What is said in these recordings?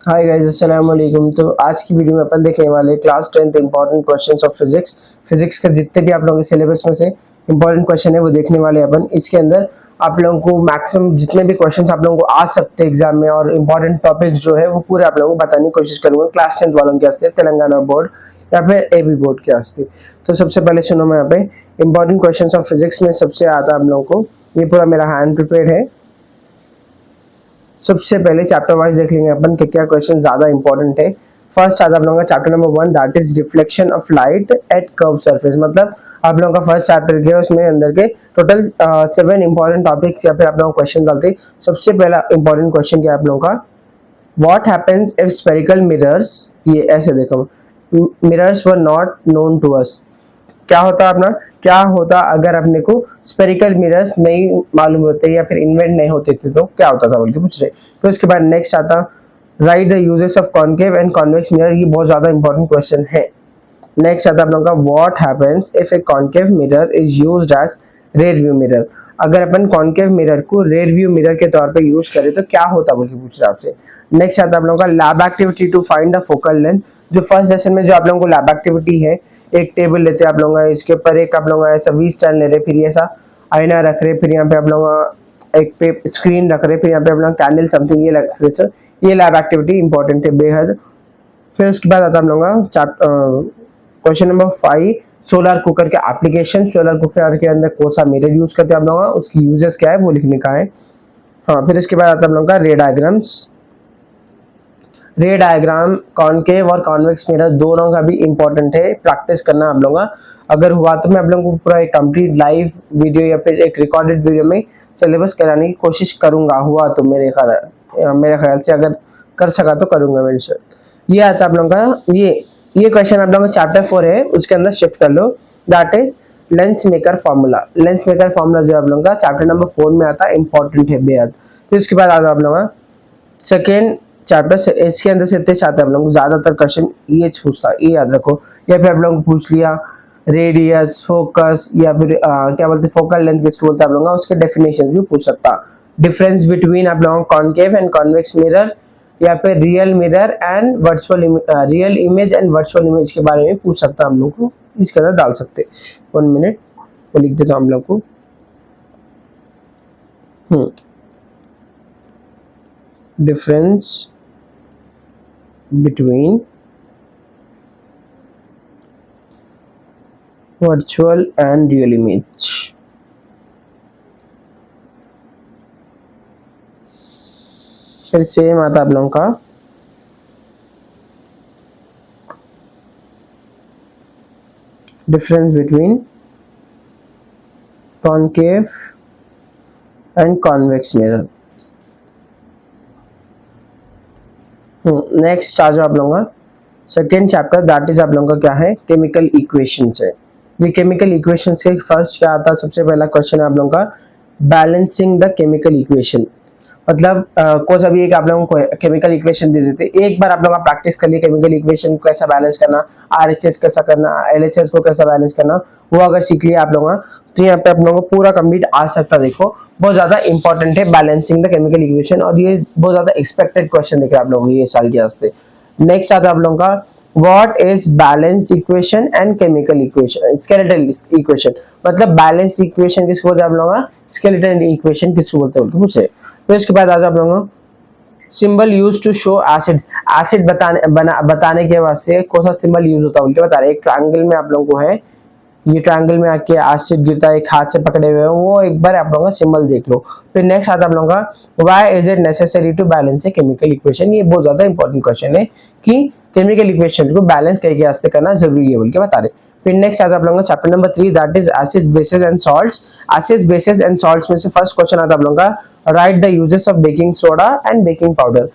Hi guys, अस्सलाम वालेकुम। तो आज की वीडियो में अपन देखने वाले class 10th important questions of physics के जितने भी आप लोगों के सिलेबस में से इंपॉर्टेंट क्वेश्चन है वो देखने वाले हैं अपन। इसके अंदर आप लोगों को मैक्सिमम जितने भी क्वेश्चंस आप लोगों को आ सकते हैं एग्जाम में और इंपॉर्टेंट टॉपिक्स जो है वो पूरे आप लोगों को बताने की कोशिश करूंगा। क्लास 10th वालों के वास्ते, तेलंगाना बोर्ड या फिर एबी बोर्ड के वास्ते। तो सबसे पहले सुनो, मैं यहाँ पे इंपॉर्टेंट क्वेश्चन ऑफ फिजिक्स में सबसे आता आप लोगों को, ये पूरा मेरा हैंड प्रिपेयर है। सबसे पहले चैप्टर वाइज देख लेंगे अपन कि क्या क्वेश्चन ज्यादा इंपॉर्टेंट है। फर्स्ट आता आप लोगों का chapter number 1, that is reflection of light at curve surface. मतलब आप लोगों का फर्स्ट चैप्टर के उसमें अंदर के टोटल 7 इंपॉर्टेंट टॉपिक्स या फिर आप लोगों को क्वेश्चन डालते। सबसे पहला इंपॉर्टेंट क्वेश्चन क्या आप लोगों का, what happens if spherical mirrors, ये ऐसे देखो, mirrors were not known to us. क्या होता अपना, क्या होता अगर अपने को स्पेरिकल मिरर्स नहीं मालूम होते या फिर इन्वेंट नहीं होते थे तो क्या होता था बोल के पूछ रहे। तो इसके बाद नेक्स्ट आता, right the uses of concave and convex mirror. ये बहुत ज्यादा इंपॉर्टेंट क्वेश्चन है। नेक्स्ट आता है आप लोगों का, what happens if a concave mirror is used as rear view mirror. अगर अपन कॉन्केव मिरर को रेयर व्यू मिरर के तौर पे यूज करें तो क्या होता बोल के पूछ रहे आपसे। नेक्स्ट आता है आप लोगों का, lab activity to find the focal length. जो फर्स्ट सेशन में जो आप लोगों को लैब एक्टिविटी है, एक टेबल लेते हैं आप लोग, इसके ऊपर एक आप लोग ऐसा 20 स्टैंड ले रहे, फिर ऐसा आईना रख रहे, फिर यहाँ पे आप लोग एक पे स्क्रीन रख रहे, फिर यहाँ पे आप लोग कैंडल समथिंग ये रख रहे। सर ये लैब एक्टिविटी इंपॉर्टेंट है बेहद। फिर उसके बाद आता है हम लोग क्वेश्चन नंबर 5, सोलर कुकर के एप्लीकेशन। सोलर कुकर के अंदर कौन सा मिरर यूज करते हैं आप लोग, उसकी यूजेस क्या है वो लिखने का है। हाँ, फिर इसके बाद आता है हम लोग का रे डायग्राम्स। रे डायग्राम कॉनकेव और कॉन्वेक्स मिरर दोनों का भी इंपॉर्टेंट है, प्रैक्टिस करना आप लोगों का। अगर हुआ तो मैं आप लोगों को पूरा एक कंप्लीट लाइव वीडियो या फिर एक रिकॉर्डेड वीडियो में सिलेबस कराने की कोशिश करूंगा। हुआ तो मेरे ख्याल से अगर कर सका तो करूंगा मेरे से। ये आता है आप लोगों का, ये क्वेश्चन आप लोगों का चैप्टर 4 है, उसके अंदर शिफ्ट कर लो। That is lens maker formula. Lens maker formula जो आप लोगों का चैप्टर नंबर 4 में आता है, इंपॉर्टेंट है बेहद। फिर उसके बाद आता है आप लोगों का सेकेंड चैप्टर से, इसके अंदर से इतने चाहते हैं आप लोग ज्यादातर क्वेश्चन ये पूछता है, ये याद रखो। या फिर आप लोग पूछ लिया रेडियस, फोकस या फिर क्या बोलते हैं फोकल लेंथ किसको बोलते हैं आप लोग, उसके डेफिनेशंस भी पूछ सकता। डिफरेंस बिटवीन आप लोगों कॉनकेव एंड कॉन्वेक्स मिरर या फिर real mirror and virtual real image and virtual image के बारे में पूछ सकता हम लोग को, इसके अंदर डाल सकते। 1 मिनट मैं लिख देता हूँ हम लोग को। Difference between virtual and real image। फिर सेम आता आप लोगों का difference between concave and convex mirror. Next आ जाओ आप लोगों का सेकेंड चैप्टर, दैट इज आप लोगों का क्या है, केमिकल इक्वेशंस है। ये केमिकल इक्वेशंस के फर्स्ट क्या आता है, सबसे पहला क्वेश्चन है आप लोगों का, बैलेंसिंग द केमिकल इक्वेशन। मतलब कोई सा भी एक आप लोगों को केमिकल इक्वेशन दे देते, एक बार आप लोग प्रैक्टिस कर लिए केमिकल इक्वेशन को कैसा बैलेंस करना, आरएचएस कैसा करना, एलएचएस को कैसा बैलेंस करना, वो अगर सीख लिया आप लोगों तो यहाँ पे आप लोगों को पूरा कंप्लीट आ सकता। देखो बहुत ज्यादा इंपॉर्टेंट है बैलेंसिंग द केमिकल इक्वेशन, और ये बहुत ज्यादा एक्सपेक्टेड क्वेश्चन देखे आप लोगों को ये साल के वास्ते। नेक्स्ट आता है आप लोगों का, what is balanced equation and chemical equation, skeletal equation. मतलब बैलेंस इक्वेशन किसको बोलते हैं आप लोगों का, स्केलेटल इक्वेशन किसको बोलते हैं पूछे। तो इसके बाद आता है आप लोगों को symbol use to show acids. Acid बताने के वास्ते कौन सा सिंबल यूज होता है उनके बता रहे। एक ट्रायंगल में आप लोगों को है, ये ट्रायंगल में आके एसिड गिरता है, एक हाथ से पकड़े हुए हो, वो एक बार आप लोगों का सिंबल देख लो। फिर नेक्स्ट आता है आप लोगों का, why is it necessary to balance a chemical equation. ये बहुत ज्यादा इंपॉर्टेंट क्वेश्चन है कि केमिकल इक्वेशन को बैलेंस करके वास्ते करना जरूरी है बोल के बता रहे। फिर नेक्स्ट आता है आप लोगों का chapter number 3, that is acids, basis and salts. Acids, basis and salts में से फर्स्ट क्वेश्चन आता है आप लोगों का, right the uses of baking soda and baking powder.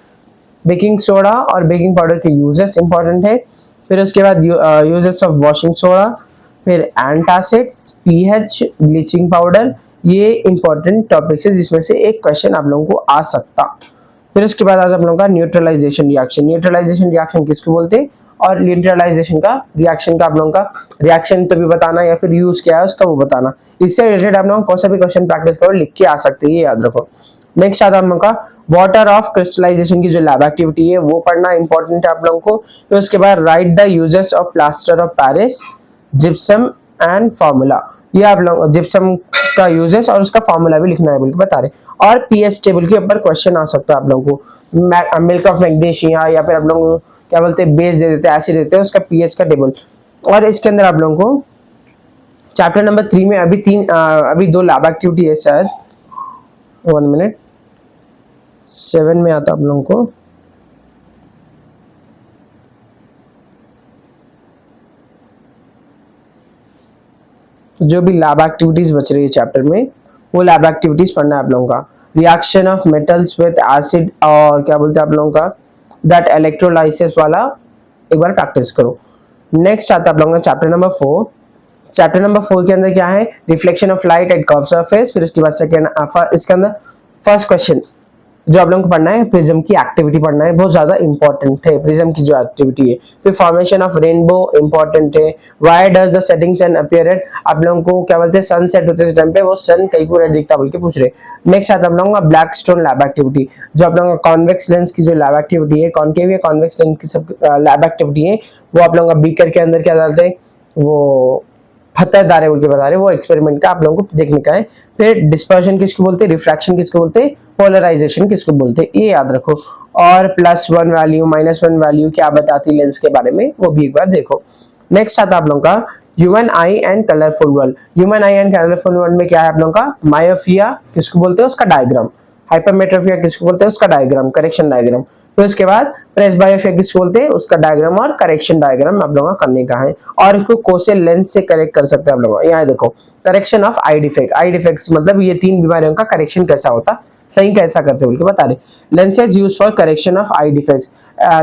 Baking soda और बेकिंग पाउडर के यूजेस इंपॉर्टेंट है। फिर उसके बाद यूजेस ऑफ वॉशिंग सोडा, फिर एंटासिड्स, पीएच, ब्लीचिंग पाउडर। ये इंपॉर्टेंट टॉपिक्स है जिसमें से एक क्वेश्चन आप लोगों को आ सकता। फिर उसके बाद आज हम लोगों का न्यूट्रलाइजेशन रिएक्शन। न्यूट्रलाइजेशन रिएक्शन किसको बोलते हैं और न्यूट्रलाइजेशन का रिएक्शन का आप लोगों का रिएक्शन तो भी बताना या फिर यूज क्या है उसका वो बताना। इससे रिलेटेड आप लोग कौन सा भी क्वेश्चन प्रैक्टिस करो लिख के आ सकते हैं, ये याद रखो। नेक्स्ट आता है हम लोग का वाटर ऑफ क्रिस्टलाइजेशन की जो लैब एक्टिविटी है वो पढ़ना इंपॉर्टेंट है आप लोगों को। फिर उसके बाद right the uses of plaster of Paris, gypsum and formula. ये आप लोग जिप्सम का यूजेस और उसका फार्मूला भी लिखना है बोल के बता रहे। और पीएच टेबल के ऊपर क्वेश्चन आ सकता है आप लोगों को, मिल्क ऑफ मैग्नीशिया या फिर आप लोग क्या बोलते हैं बेस दे देते हैं, एसिड देते हैं, उसका पीएच का टेबल। और इसके अंदर आप लोगों को चैप्टर नंबर 3 में अभी 2 लैब एक्टिविटी है शायद, 1 मिनट, 7 में आता आप लोगों को। जो भी लैब एक्टिविटीज बच रही है चैप्टर में वो लैब एक्टिविटीज पढ़ना है आप लोगों का। Reaction of metals with acid और क्या बोलते हैं आप लोगों का दैट इलेक्ट्रोलाइसिस वाला एक बार प्रैक्टिस करो। नेक्स्ट आता है आप लोगों का चैप्टर नंबर 4। चैप्टर नंबर 4 के अंदर क्या है, reflection of light at curve surface. फिर उसके बाद सेकंड इसके अंदर फर्स्ट क्वेश्चन जो आप लोगों को पढ़ना है प्रिज्म की एक्टिविटी पढ़ना है, बहुत ज्यादा इंपॉर्टेंट है प्रिज्म की जो एक्टिविटी है। फिर फॉर्मेशन ऑफ रेनबो इंपॉर्टेंट है। Why does the setting sun appear at, आप लोगों को क्या बोलते हैं सन सेट होते टाइम पे वो सन कहीं को रेड दिखता बोल के पूछ रहे। नेक्स्ट आता है आप लोगों का ब्लैक स्टोन लैब एक्टिविटी, जो आप लोगों का कॉन्वेक्स लेंस की जो लैब एक्टिविटी है, कॉनकेव या कॉन्वेक्स लेंस की सब लैब एक्टिविटी है वो आप लोगों का बीकर के अंदर क्या डालते हैं वो फतेहदारे बोल के बता रहे, वो एक्सपेरिमेंट का आप लोगों को देखने का है। फिर डिस्पर्शन किसको बोलते हैं, रिफ्रैक्शन किसको बोलते हैं, पोलराइजेशन किसको बोलते हैं, ये याद रखो। और +1 वैल्यू -1 वैल्यू क्या बताती है लेंस के बारे में वो भी एक बार देखो। नेक्स्ट आता है आप लोगों का human I and colourful world. Human I and colourful world में क्या है आप लोगों का मायोपिया किसको बोलते हैं उसका डायग्राम, हाइपरमेट्रोपिया किसको बोलते हैं उसका डायग्राम, करेक्शन डायग्राम। फिर उसके बाद प्रेसबायोपिया किसको बोलते हैं उसका डायग्राम और करेक्शन डायग्राम आप लोगों का करने का है। और इसको कोसे लेंस से करेक्ट कर सकते हैं आप लोग। यहाँ देखो correction of I defect, I defects मतलब ये 3 बीमारियों का करेक्शन कैसा होता, सही कैसा करते बोल के बता रहे। Lenses use for correction of I defects,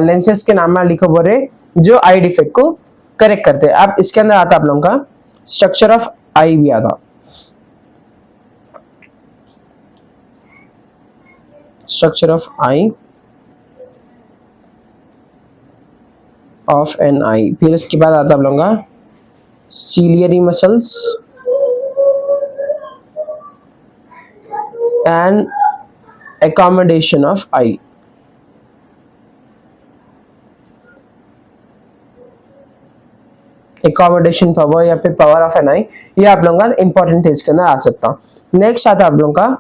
lenses के नाम में लिखो बोल रहे जो आई डिफेक्ट को करेक्ट करते हैं। अब इसके अंदर आता आप लोगों का स्ट्रक्चर ऑफ आई भी आता, structure of eye of an eye। फिर उसके बाद आता है आप लोगों का ciliary muscles and accommodation of eye। accommodation power या फिर power of an eye ये आप लोगों का इंपॉर्टेंट है, इसके अंदर आ सकता। नेक्स्ट आता है आप लोगों का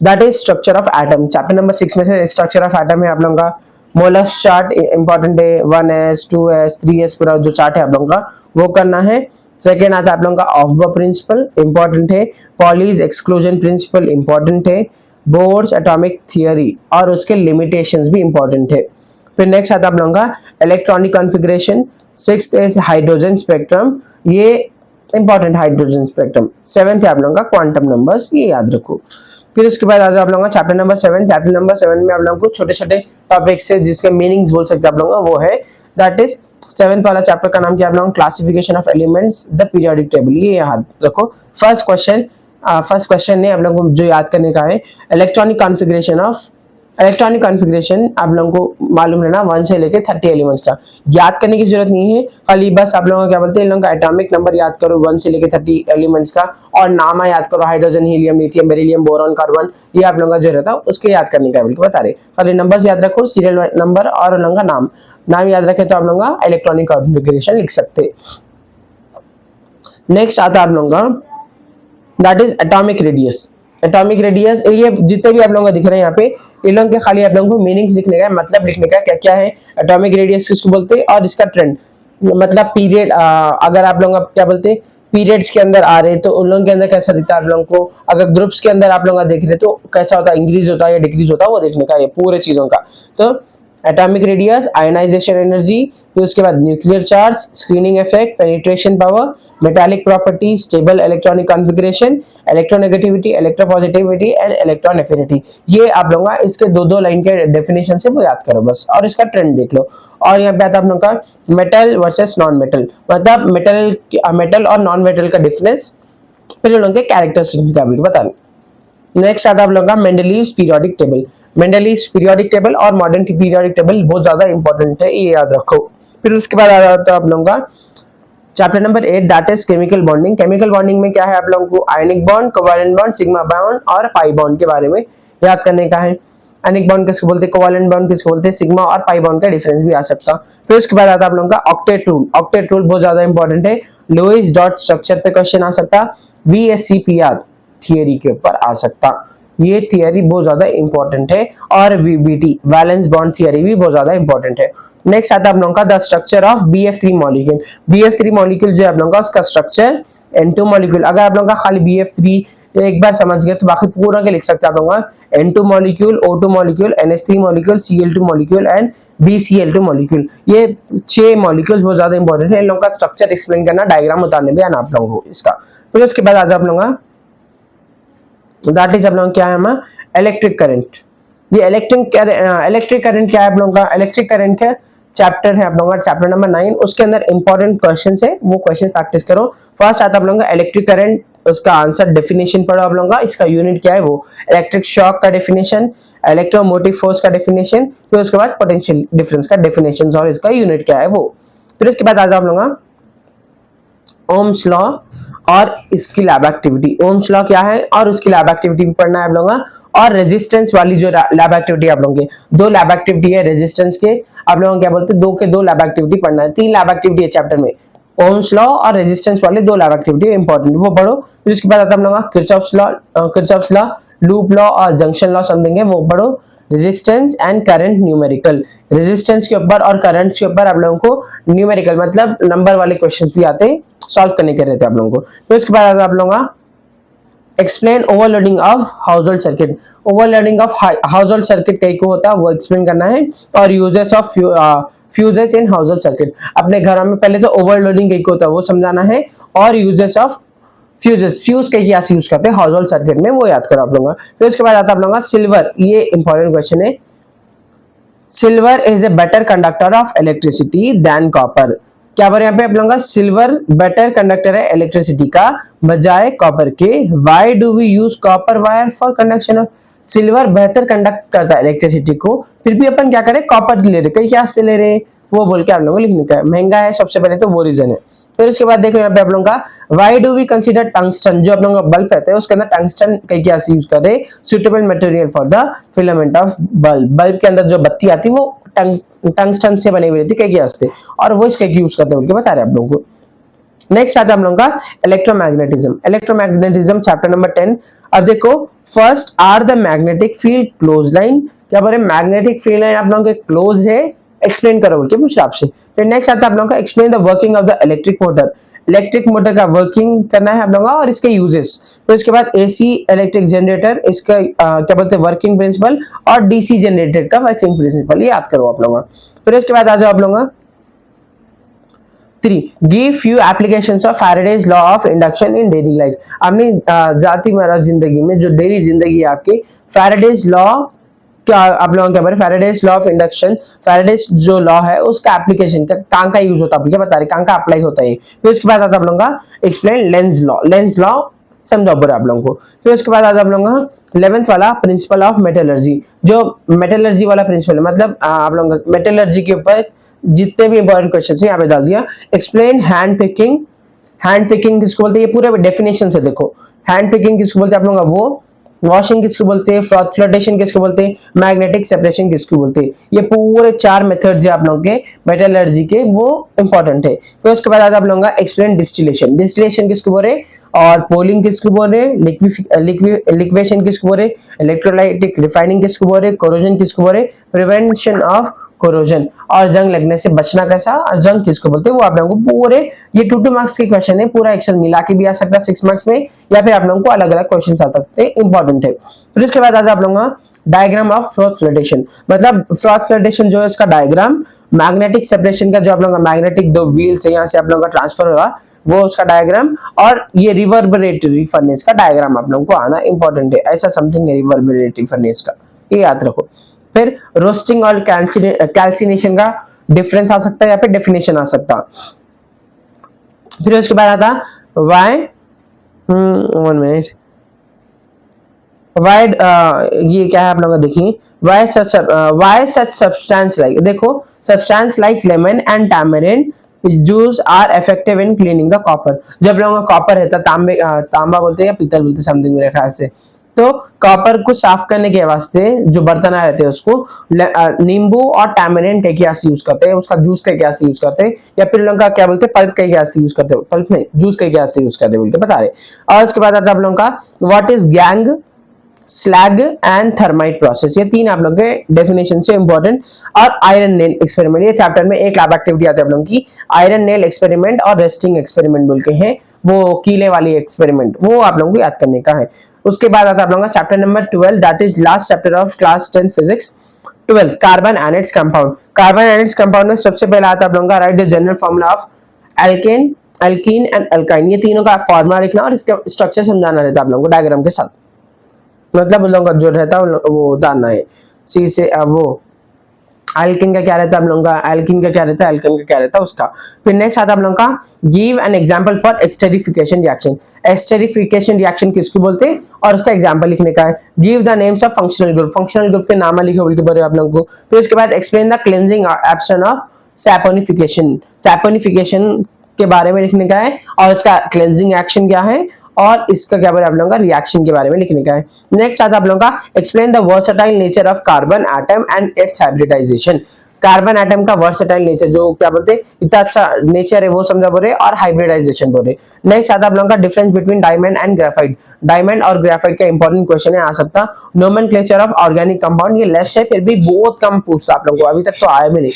that is structure of atom. Chapter number 6 में से स्ट्रक्चर ऑफ एटम है आप लोगों का। मोलस चार्ट इंपॉर्टेंट है, 1s 2s 3s पूरा जो चार्ट है आप लोगों का वो करना है। सेकेंड आता है आप लोगों का ऑफ प्रिंसिपल इंपॉर्टेंट है। पॉलीज एक्सक्लूजन प्रिंसिपल इंपॉर्टेंट है। बोर्ड्स एटॉमिक थियरी और उसके लिमिटेशंस भी इंपॉर्टेंट है। फिर नेक्स्ट आता है आप लोगों का electronic configuration. 6th is hydrogen spectrum, ये इंपॉर्टेंट हाइड्रोजन स्पेक्ट्रम। 7th है आप लोगों का क्वांटम नंबर्स, ये याद रखो। फिर उसके बाद आ जाओ आप लोगों का चैप्टर नंबर 7। चैप्टर नंबर 7 में आप लोगों को छोटे छोटे टॉपिक्स है जिसके मीनिंग्स बोल सकते हैं आप लोगों का, वो है दैट इज 7th वाला चैप्टर का नाम क्या आप लोगों का classification of elements the periodic table, ये याद रखो। फर्स्ट क्वेश्चन ने आप लोगों को जो याद करने का है इलेक्ट्रॉनिक कॉन्फ़िगरेशन आप लोगों को मालूम रहना 1 से लेके 30 एलिमेंट्स का, याद करने की जरूरत नहीं है, खाली बस आप लोगों को क्या बोलते हैं इन लोगों का एटॉमिक नंबर याद करो 1 से लेके 30 एलिमेंट्स का, और नाम याद करो hydrogen helium lithium beryllium boron carbon, ये आप लोगों का जो रहता है उसके याद करने का बिल्कुल बता रहे। खाली नंबर्स याद रखो, सीरियल नंबर और लोगों का नाम याद रखे तो आप लोगों का इलेक्ट्रॉनिक कॉन्फ़िगरेशन लिख सकते। नेक्स्ट आता है आप लोगों का that is atomic radius. Atomic radius ये जितने भी आप लोगों को दिख रहे हैं यहाँ पे इन लोगों के खाली आप लोगों को मीनिंग्स लिखने का है, मतलब लिखने का क्या क्या है एटॉमिक रेडियस किसको बोलते हैं और इसका ट्रेंड मतलब पीरियड। अगर आप लोग क्या बोलते हैं पीरियड्स के अंदर आ रहे तो उन लोगों के अंदर कैसा दिखता है आप लोगों को, अगर ग्रुप्स के अंदर आप लोग देख रहे तो कैसा होता है, इंक्रीज होता है या डिक्रीज होता है, वो देखने का है पूरे चीजों का। तो एटॉमिक रेडियस, आयनाइजेशन एनर्जी, फिर उसके बाद nuclear charge, screening effect, penetration power, metallic property, stable electronic configuration, electronegativity, electropositivity and electron affinity, ये आप लोगों का इसके दो लाइन के डेफिनेशन से वो याद करो बस, और इसका ट्रेंड देख लो। और यहाँ पे आता है आप लोगों का मेटल वर्सेस नॉन मेटल, मतलब मेटल और नॉन मेटल का डिफरेंस, फिर उन लोगों के कैरेक्टरिस्टिक्स का भी बताना। नेक्स्ट आता है आप लोगों का Mendeleev's periodic table. Mendeleev's periodic table और मॉडर्न पीरियोडिक टेबल बहुत ज्यादा इंपॉर्टेंट है, ये याद रखो। फिर उसके बाद आ जाता है आप लोगों का chapter number 8 that is chemical bonding. Chemical bonding में क्या है आप लोगों को ionic bond, covalent bond, sigma bond और पाई बॉन्ड के बारे में याद करने का है। आयनिक बॉन्ड किसको बोलते हैं, कोवैलेंट बॉन्ड किसको बोलते हैं, सिग्मा और पाई बॉन्ड का डिफरेंस भी आ सकता। फिर उसके बाद आता है आप लोगों का ऑक्टेट रूल। ऑक्टेट रूल बहुत ज्यादा इंपॉर्टेंट है, लुईस डॉट स्ट्रक्चर पे क्वेश्चन आ सकता, VSCPR थियरी के ऊपर आ सकता, ये थियरी बहुत ज्यादा इंपॉर्टेंट है। और VBT वैलेंस बॉन्ड थियरी भी बहुत ज्यादा इंपॉर्टेंट है। नेक्स्ट आता है आप लोगों का the structure of BF3 molecule. BF3 molecule जो है आप लोगों का उसका स्ट्रक्चर N2 मॉलिक्यूल। अगर आप लोगों का खाली BF3 एक बार समझ गए तो बाकी पूरा के लिख सकते हैं आप लोगों का N2 molecule, O2 molecule, NH3 molecule, Cl2 molecule and BCl2 molecule. ये 6 मॉलिक्यूल्स बहुत ज्यादा इंपॉर्टेंट है, इन लोगों का स्ट्रक्चर एक्सप्लेन करना, डायग्राम उतारने भी आना आप लोगों को इसका। फिर उसके बाद आ जाओ आप लोगों का दैट इज आप लोगों क्या है हमारा इलेक्ट्रिक करंट। ये इलेक्ट्रिक करंट क्या है आप लोगों का, इलेक्ट्रिक करंट का चैप्टर है आप लोगों का चैप्टर नंबर 9, उसके अंदर इंपॉर्टेंट क्वेश्चंस है, वो क्वेश्चन प्रैक्टिस करो। फर्स्ट आता है आप लोगों का इलेक्ट्रिक करंट, उसका आंसर डेफिनेशन पढ़ो आप लोगों का, इसका यूनिट क्या है वो, इलेक्ट्रिक शॉक का डेफिनेशन, इलेक्ट्रोमोटिव फोर्स का डेफिनेशन, फिर उसके बाद पोटेंशियल डिफरेंस का डेफिनेशन और इसका यूनिट क्या है वो। फिर उसके बाद आ जाओ आप लोगों का ओम्स लॉ और इसकी लैब एक्टिविटी। ओम्स लॉ क्या है और उसकी लैब एक्टिविटी भी पढ़ना है आप लोगों का। और रेजिस्टेंस वाली जो लैब एक्टिविटी आप लोगों के दो लैब एक्टिविटी है रेजिस्टेंस के, आप लोगों को क्या बोलते हैं, दो के दो लैब एक्टिविटी पढ़ना है। 3 लैब एक्टिविटी है चैप्टर में, ओम्स लॉ और रेजिस्टेंस वाले 2 लैब एक्टिविटी इंपॉर्टेंट, वो पढ़ो। फिर उसके बाद आता है हम लोगों का किरचॉफ्स लॉ, लूप लॉ और जंक्शन लॉ समथिंग है, वो पढ़ो। Resistance and current numerical, resistance के ऊपर और करंट के ऊपर आप लोगों को न्यूमेरिकल मतलब नंबर वाले क्वेश्चंस भी आते हैं, सॉल्व करने के रहते हैं आप लोगों को। फिर उसके बाद आप लोगों का explain overloading of household circuit. Overloading of household circuit कई को होता है वो एक्सप्लेन करना है। और uses of fuses in household circuit, अपने घरों में पहले तो ओवरलोडिंग कई को होता है वो समझाना है, और यूजेस ऑफ फ्यूज कई क्या यूज करते हैं हाउसहोल्ड सर्किट में, वो याद करो आप लोगों का। फिर उसके बाद आता है आप लोगों का सिल्वर, ये इंपॉर्टेंट क्वेश्चन है, silver is a better conductor of electricity than copper. क्या बोल रहे हैं यहाँ पे आप लोगों का, सिल्वर बेटर कंडक्टर है इलेक्ट्रिसिटी का बजाय कॉपर के। Why do we use copper wire for conduction of, silver बेहतर कंडक्ट करता है इलेक्ट्रिसिटी को, फिर भी अपन क्या करें कॉपर ले रहे, कई क्या से ले रहे वो बोल के आप लोगों को लिखने का है, महंगा है सबसे पहले तो वो रीजन है। फिर उसके बाद देखो यहाँ पे आप लोगों का why do we consider tungsten, जो आप लोगों का बल्ब रहता है उसके अंदर टंगस्टन कई क्या यूज कर रहे, suitable material for the filament of bulb. Bulb के अंदर जो बत्ती आती है वो टंगस्टन से बनी हुई रहती है कई वास्ते, और वो इसके यूज करते हैं उनके बता रहे हैं आप लोगों को। नेक्स्ट आता है हम लोगों का इलेक्ट्रोमैग्नेटिज्म। Electromagnetism chapter number 10। अब देखो first are the magnetic field close line, क्या बोल रहे हैं मैग्नेटिक फील्ड लाइन आप लोगों के क्लोज है, एक्सप्लेन करो बोल के पूछ रहा आपसे। फिर नेक्स्ट आता है आप लोगों का explain the working of the electric motor. Electric motor का वर्किंग करना है आप लोगों का और इसके यूजेस। फिर उसके बाद एसी इलेक्ट्रिक जनरेटर, इसका क्या बोलते हैं वर्किंग प्रिंसिपल, और डीसी जनरेटर का वर्किंग प्रिंसिपल, ये याद करो आप लोगों का। फिर उसके बाद आ जाओ आप लोगों का 3 give few applications of Faraday's law of induction in daily life. अपनी जाती महाराज जिंदगी में जो डेली जिंदगी है आपकी, फैराडेज लॉ क्या आप लोगों क्या बोल रहे, Faraday's law of induction, Faraday's जो लॉ है उसका एप्लीकेशन का कहाँ का यूज होता है क्या बता रहे, कहाँ का अप्लाई होता है। फिर उसके बाद आता है आप लोगों का explain Lenz law, Lenz law समझाओ बोले आप लोगों को। फिर उसके बाद आता है आप लोगों का 11th वाला प्रिंसिपल ऑफ मेटलर्जी, जो मेटलर्जी वाला प्रिंसिपल है, मतलब आप लोगों का मेटलर्जी के ऊपर जितने भी इंपॉर्टेंट क्वेश्चन है यहाँ पे डाल दिया। Explain hand picking, hand picking किसको बोलते हैं, ये पूरे डेफिनेशन से देखो। हैंड पिकिंग किसको बोलते हैं आप लोगों का, वो वॉशिंग किसको बोलते हैं, फ्लोटेशन किसको बोलते हैं, मैग्नेटिक सेपरेशन किसको बोलते हैं। ये पूरे 4 मेथड्स है आप लोगों के मेटलर्जी के, वो इंपॉर्टेंट है। फिर उसके बाद आता है आप लोगों का एक्सप्लेन डिस्टिलेशन, डिस्टिलेशन किसको बोल रहे, और पोलिंग किसको बोल रहे, लिक्वेशन किसको बोल रहे, इलेक्ट्रोलाइटिक रिफाइनिंग किसको बोल रहे, कोरोजन किसको बोल रहे, प्रिवेंशन ऑफ कोरोजन, और जंग लगने से बचना कैसा, और जंग किसको बोलते हैं वो आप लोगों को पूरे, ये 2 मार्क्स के क्वेश्चन है, पूरा एक्शन मिला के भी आ सकता है 6 मार्क्स में, या फिर आप लोगों को अलग अलग क्वेश्चन आ सकते हैं, इंपॉर्टेंट है। फिर उसके बाद आज आप लोगों का डायग्राम ऑफ फ्रॉथ फ्लोटेशन, मतलब फ्रॉथ फ्लोटेशन जो है इसका डायग्राम, मैग्नेटिक सेपरेशन का जो आप लोगों का मैग्नेटिक 2 व्हील्स है यहाँ से आप लोगों का ट्रांसफर होगा वो उसका डायग्राम, और ये रिवर्बरेटरी फर्नेस का डायग्राम आप लोगों को आना इंपॉर्टेंट है, ऐसा समथिंग है रिवर्बरेटरी फर्नेस का, ये याद रखो। फिर रोस्टिंग और कैल्सिनेशन का डिफरेंस आ सकता है, यहाँ पे डेफिनेशन आ सकता। फिर उसके बाद आता व्हाई 1 मिनट, वाई ये क्या है आप लोग देखिए, वाई सच सब्सटेंस लाइक, देखो substance like lemon and tamarind juice are effective in cleaning the copper. जब लोगों का कॉपर रहता है, तांबा बोलते हैं या पीतल बोलते हैं समथिंग मेरे ख्याल से, तो कॉपर को साफ करने के वास्ते जो बर्तन रहते हैं उसको नींबू और टैमरिन के गैस यूज करते हैं, उसका जूस के गैस यूज करते हैं, या फिर लोगों का क्या बोलते हैं पल्प के गैस यूज करते हैं, पल्प में जूस के गैस यूज करते हैं बोल के बता रहे। और उसके बाद आता है आप लोगों का what is gang, slag and thermite process, ये तीन आप लोग के डेफिनेशन से इंपॉर्टेंट। और आयरन नेल एक्सपेरिमेंट, ये चैप्टर में एक लैब एक्टिविटी आती है आप लोगों की, आयरन नेल एक्सपेरिमेंट और रेस्टिंग एक्सपेरिमेंट बोल के हैं, वो कीले वाली एक्सपेरिमेंट, वो आप लोगों को याद करने का है। उसके बाद आता है आप लोगों का chapter number 12, that is last chapter of class 10 physics 12, carbon and its compound. Carbon and its compound में सबसे पहले आता है आप लोगों का right the general formula of alkene, alkene and alkyne, ये तीनों का फॉर्मूला लिखना और इसका स्ट्रक्चर समझाना रहता है आप लोगों को डायग्राम के साथ, मतलब उन लोगों का जो रहता है वो उतारना है। सी से वो एल्किन का क्या रहता है आप लोगों का, एल्किन का क्या रहता है, एल्किन का क्या रहता है उसका। फिर नेक्स्ट आता है आप लोगों का give an example for esterification reaction. Esterification reaction किसको बोलते हैं और उसका एग्जांपल लिखने का है। Give the names of functional group, functional group के नाम लिखो बोल के बोल रहे आप लोगों को। फिर उसके बाद explain the cleansing action of saponification, saponification के बारे में लिखने का है और इसका क्लेंजिंग एक्शन क्या है और इसका क्या बोले आप लोगों का रिएक्शन के बारे में लिखने का है। नेक्स्ट आता है आप लोगों का explain the versatile nature of carbon atom and its hybridization. Carbon atom का वर्सेटाइल नेचर, जो क्या बोलते हैं इतना अच्छा नेचर है वो समझा बोल रहे, और हाइब्रिडाइजेशन बोल रहे। नेक्स्ट आता है आप लोगों का difference between diamond and graphite. Diamond और ग्रेफाइट का इंपॉर्टेंट क्वेश्चन है आ सकता। नोमेनक्लेचर ऑफ ऑर्गेनिक कंपाउंड, ये लेस है फिर भी बहुत कम पूछता आप लोगों को, अभी तक तो आया भी नहीं।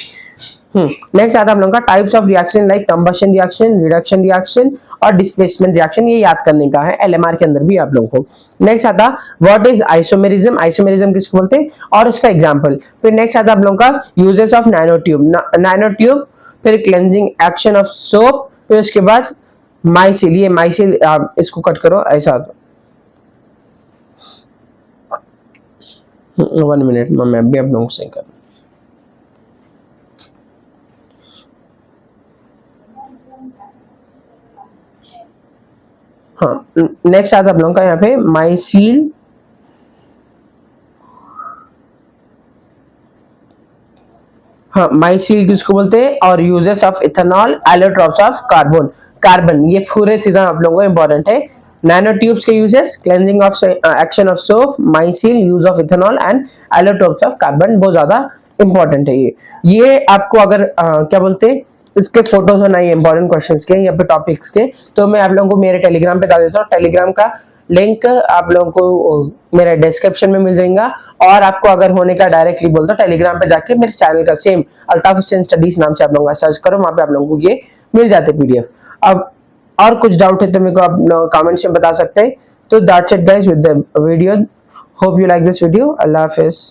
नेक्स्ट आता है हम लोगों का types of reaction like combustion reaction, reduction reaction और डिस्प्लेसमेंट रिएक्शन, ये याद करने का है एलएमआर के अंदर भी आप लोगों को। नेक्स्ट आता व्हाट इज आइसोमेरिज्म, आइसोमेरिज्म किसको बोलते हैं और उसका एग्जांपल। फिर नेक्स्ट आता है आप लोगों का uses of nano tube, nano tube, फिर क्लेंजिंग एक्शन ऑफ सोप, फिर उसके बाद माइसिल, ये माइसिल इसको कट करो ऐसा, 1 मिनट मैं भी आप लोगों से कर। हाँ नेक्स्ट आता है आप लोगों का यहाँ पे माइसिल, हाँ माइसिल किसको बोलते हैं और uses of ethanol, allotropes of carbon, carbon, ये पूरे चीजें आप लोगों को इंपॉर्टेंट है। नैनो ट्यूब्स के uses, cleansing of action of soap, micelle, use of ethanol and allotropes of carbon, बहुत ज्यादा इंपॉर्टेंट है ये आपको अगर क्या बोलते हैं इसके फोटोज होना ही इंपॉर्टेंट क्वेश्चंस के या फिर टॉपिक्स के, तो मैं आप लोगों को मेरे टेलीग्राम पे डाल देता हूँ। टेलीग्राम का लिंक आप लोगों को मेरे डिस्क्रिप्शन में मिल जाएगा, और आपको अगर होने का डायरेक्टली बोलता हूँ टेलीग्राम पे जाके मेरे चैनल का सेम अल्ताफ हुसैन स्टडीज नाम से आप लोगों का सर्च करो, वहां पे आप लोगों को ये मिल जाते पीडीएफ। अब और कुछ डाउट है तो मेरे को आप कमेंट्स में बता सकते हैं। तो that's it guys with the video, hope you like this video. Allah Hafiz.